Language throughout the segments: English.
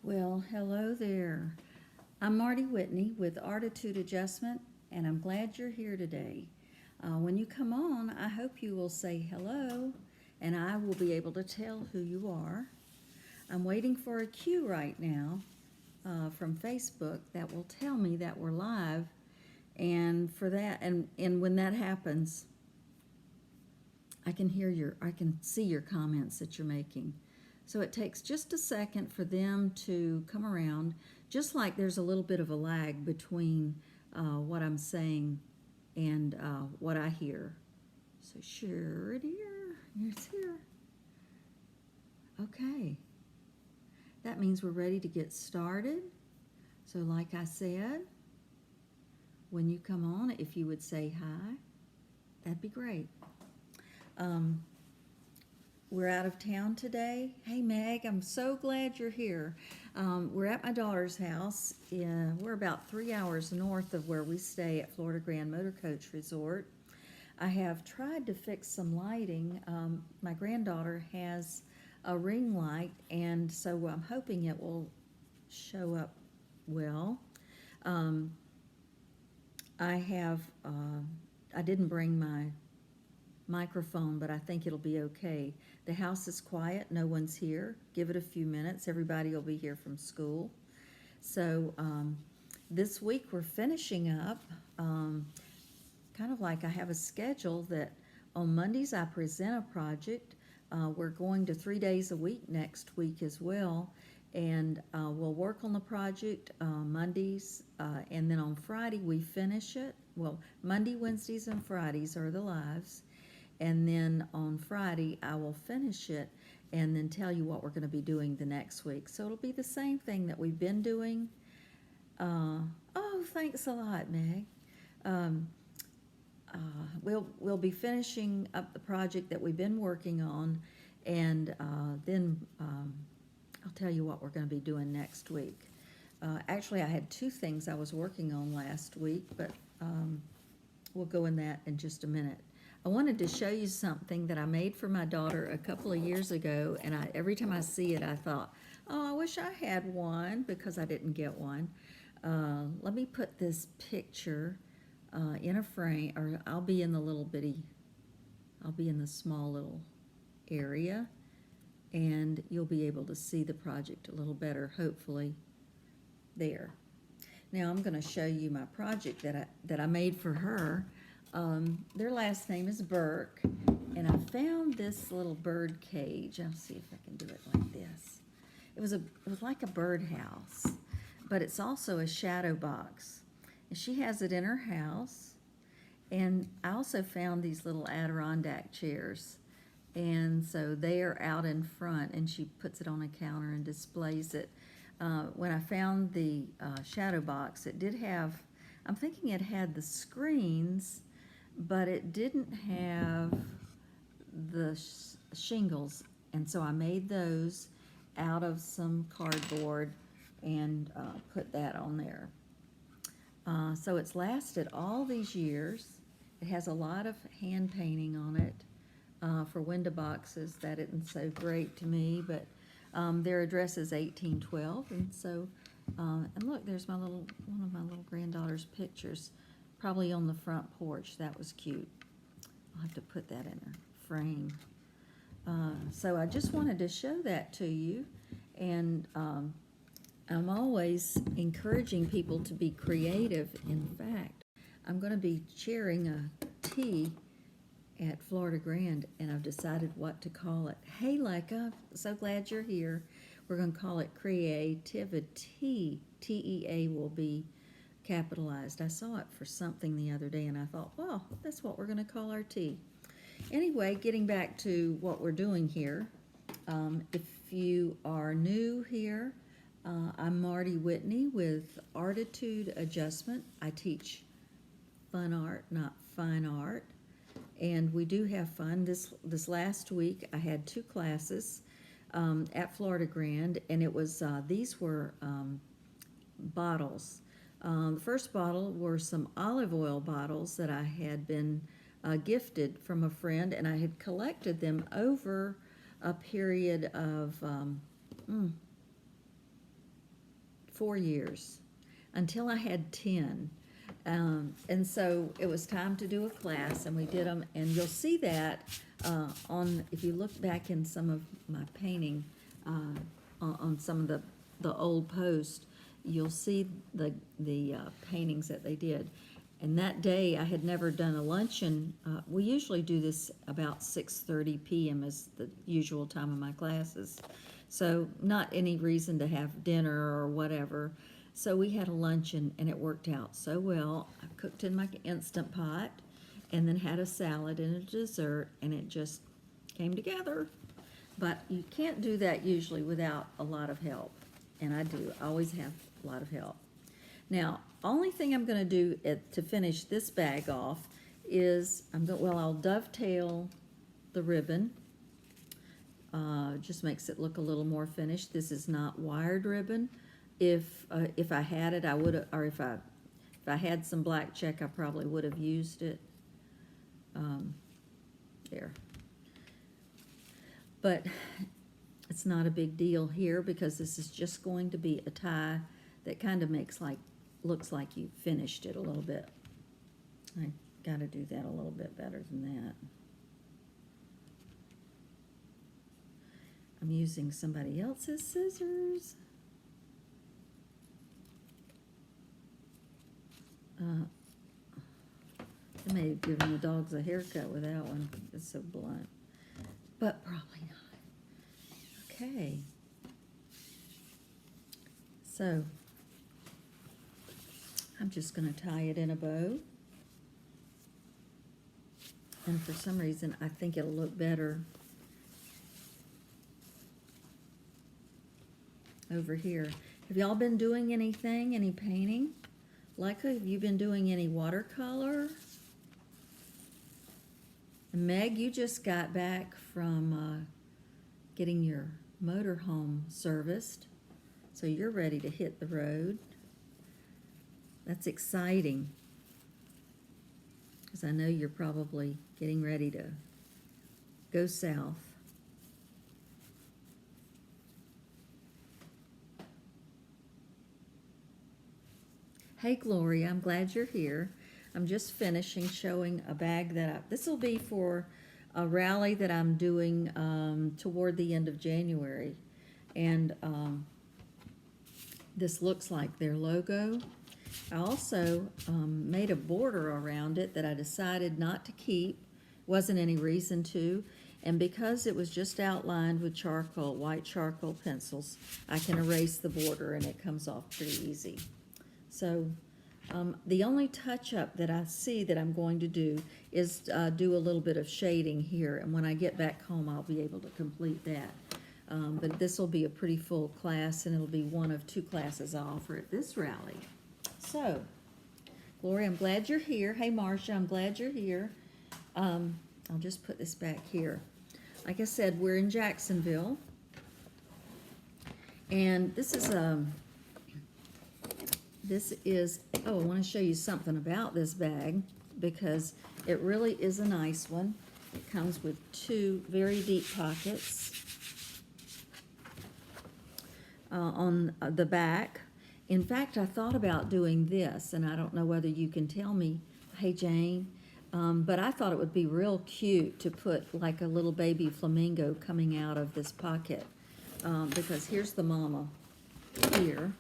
Well, hello there. I'm Marty Whitney with ARTitude Adjustment, and I'm glad you're here today. When you come on, I hope you will say hello, and I will be able to tell who you are. I'm waiting for a cue right now from Facebook that will tell me that we're live, and for that, and when that happens, I can see your comments that you're making. So it takes just a second for them to come around, just like there's a little bit of a lag between what I'm saying and what I hear. So sure, dear, it's here. Okay, that means we're ready to get started. So like I said, when you come on, if you would say hi, that'd be great. We're out of town today. Hey, Meg, I'm so glad you're here. We're at my daughter's house. We're about 3 hours north of where we stay at Florida Grand Motor Coach Resort. I have tried to fix some lighting. My granddaughter has a ring light, and so I'm hoping it will show up well. I didn't bring my microphone, but I think it'll be okay. The house is quiet, no one's here. Give it a few minutes, everybody will be here from school. So this week we're finishing up, kind of like I have a schedule that on Mondays I present a project. We're going to 3 days a week next week as well, and we'll work on the project Mondays, and then on Friday we finish it. Well, Monday, Wednesdays, and Fridays are the lives. And then on Friday, I will finish it and then tell you what we're going to be doing the next week. So it'll be the same thing that we've been doing. Oh, thanks a lot, Meg. We'll be finishing up the project that we've been working on, and then I'll tell you what we're going to be doing next week. Actually, I had 2 things I was working on last week, but we'll go in that in just a minute. I wanted to show you something that I made for my daughter a couple of years ago, and every time I see it, I thought, oh, I wish I had one, because I didn't get one. Let me put this picture in a frame, or I'll be in the small little area, and you'll be able to see the project a little better, hopefully. There. Now I'm going to show you my project that I made for her. Their last name is Burke, and I found this little bird cage. I'll see if I can do it like this. It was like a birdhouse, but it's also a shadow box. And she has it in her house, and I also found these little Adirondack chairs, and so they are out in front, and she puts it on a counter and displays it. When I found the shadow box, it did have, I'm thinking it had the screens, but it didn't have the shingles, and so I made those out of some cardboard and put that on there. So it's lasted all these years. It has a lot of hand painting on it for window boxes. That isn't so great to me, but their address is 1812, and so and look, there's one of my little granddaughter's pictures, probably on the front porch. That was cute. I'll have to put that in a frame. So I just wanted to show that to you, and I'm always encouraging people to be creative. In fact, I'm going to be chairing a tea at Florida Grand, and I've decided what to call it. Hey, Leica, so glad you're here. We're going to call it Creativity. T-E-A will be capitalized. I saw it for something the other day, and I thought, well, that's what we're going to call our tea. Anyway, getting back to what we're doing here. If you are new here, I'm Marty Whitney with ARTitude Adjustment. I teach fun art, not fine art. And we do have fun. This last week I had 2 classes at Florida Grand, and it was these were bottles. The first bottle were some olive oil bottles that I had been gifted from a friend, and I had collected them over a period of 4 years, until I had 10. And so it was time to do a class, and we did them, and you'll see that if you look back in some of my painting, on some of the old posts, you'll see the paintings that they did. And that day, I had never done a luncheon. We usually do this about 6:30 p.m. is the usual time of my classes. So not any reason to have dinner or whatever. So we had a luncheon, and it worked out so well. I cooked in my Instant Pot and then had a salad and a dessert, and it just came together. But you can't do that usually without a lot of help, and I do. I always have a lot of help. Now, only thing I'm going to do to finish this bag off is I'll dovetail the ribbon. Just makes it look a little more finished. This is not wired ribbon. If I had it, I would, or if I had some black check, I probably would have used it. There. But it's not a big deal here because this is just going to be a tie that kind of looks like you finished it a little bit. I got to do that a little bit better than that. I'm using somebody else's scissors. I may have given the dogs a haircut with that one. It's so blunt. But probably not. Okay. So, I'm just going to tie it in a bow. And for some reason, I think it'll look better over here. Have y'all been doing anything, any painting? Leica, have you been doing any watercolor? And Meg, you just got back from getting your motorhome serviced, so you're ready to hit the road. That's exciting, because I know you're probably getting ready to go south. Hey Gloria, I'm glad you're here. I'm just finishing showing a bag this will be for a rally that I'm doing toward the end of January. And this looks like their logo. I also made a border around it that I decided not to keep. Wasn't any reason to. And because it was just outlined with charcoal, white charcoal pencils, I can erase the border and it comes off pretty easy. So the only touch-up that I see that I'm going to do is do a little bit of shading here, and when I get back home I'll be able to complete that. But this will be a pretty full class, and it'll be one of 2 classes I offer at this rally. So, Gloria, I'm glad you're here. Hey, Marcia, I'm glad you're here. I'll just put this back here. Like I said, we're in Jacksonville, and this is I want to show you something about this bag because it really is a nice one. It comes with 2 very deep pockets on the back. In fact, I thought about doing this, and I don't know whether you can tell me, hey Jane, but I thought it would be real cute to put like a little baby flamingo coming out of this pocket because here's the mama here.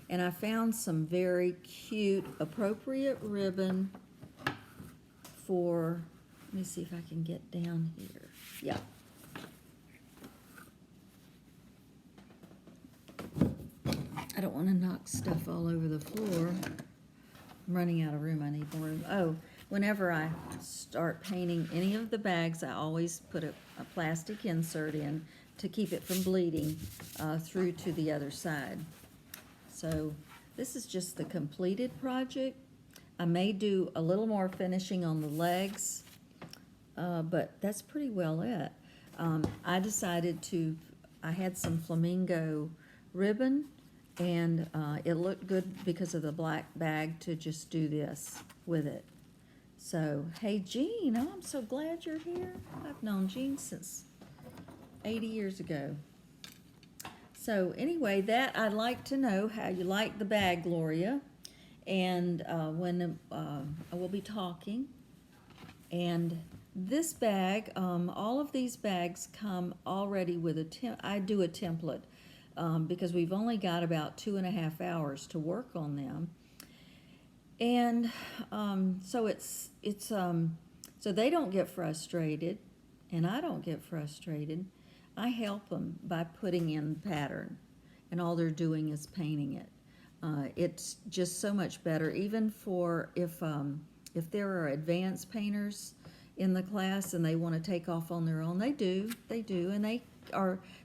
And I found some very cute, appropriate ribbon for, let me see if I can get down here. Yeah. I don't want to knock stuff all over the floor. I'm running out of room. I need more room. Oh, whenever I start painting any of the bags, I always put a plastic insert in to keep it from bleeding through to the other side. So this is just the completed project. I may do a little more finishing on the legs, but that's pretty well it. I decided I had some flamingo ribbon, and it looked good because of the black bag to just do this with it. So, hey Jean, oh, I'm so glad you're here. I've known Jean since 80 years ago. So anyway, that I'd like to know how you like the bag, Gloria. And when I will be talking. And this bag, all of these bags come already with I do a template because we've only got about 2.5 hours to work on them. And so so they don't get frustrated, and I don't get frustrated. I help them by putting in pattern, and all they're doing is painting it. It's just so much better, even for if there are advanced painters in the class and they want to take off on their own. They do, and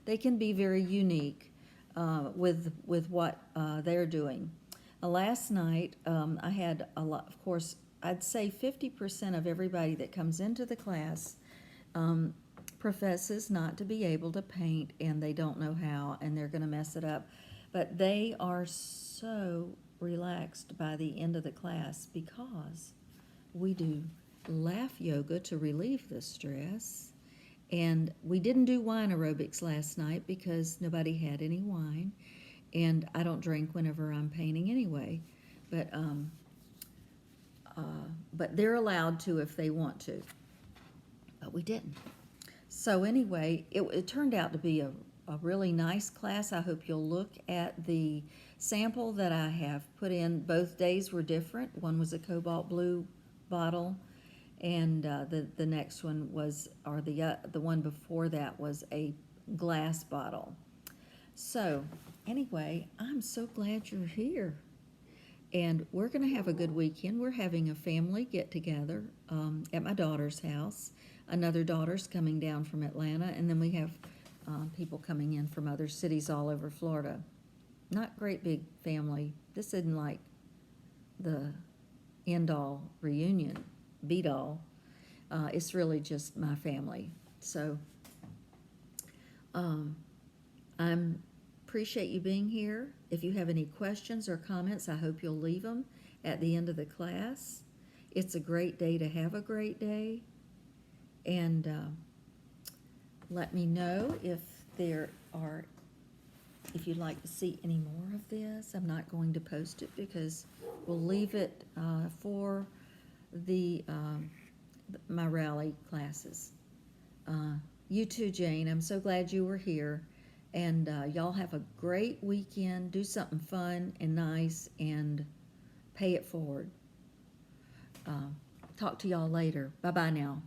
they can be very unique with what they're doing. Last night, I had a lot. Of course, I'd say 50% of everybody that comes into the class professes not to be able to paint, and they don't know how, and they're going to mess it up. But they are so relaxed by the end of the class because we do laugh yoga to relieve the stress. And we didn't do wine aerobics last night because nobody had any wine. And I don't drink whenever I'm painting anyway. But they're allowed to if they want to. But we didn't. So anyway, it turned out to be a really nice class. I hope you'll look at the sample that I have put in. Both days were different. One was a cobalt blue bottle, and the next one was, or the one before that was a glass bottle. So anyway, I'm so glad you're here. And we're going to have a good weekend. We're having a family get-together at my daughter's house. Another daughter's coming down from Atlanta, and then we have people coming in from other cities all over Florida. Not great big family. This isn't like the end-all reunion, beat-all. It's really just my family. So I appreciate you being here. If you have any questions or comments, I hope you'll leave them at the end of the class. It's a great day to have a great day. And let me know if if you'd like to see any more of this. I'm not going to post it because we'll leave it for my rally classes. You too, Jane. I'm so glad you were here. And y'all have a great weekend. Do something fun and nice and pay it forward. Talk to y'all later. Bye-bye now.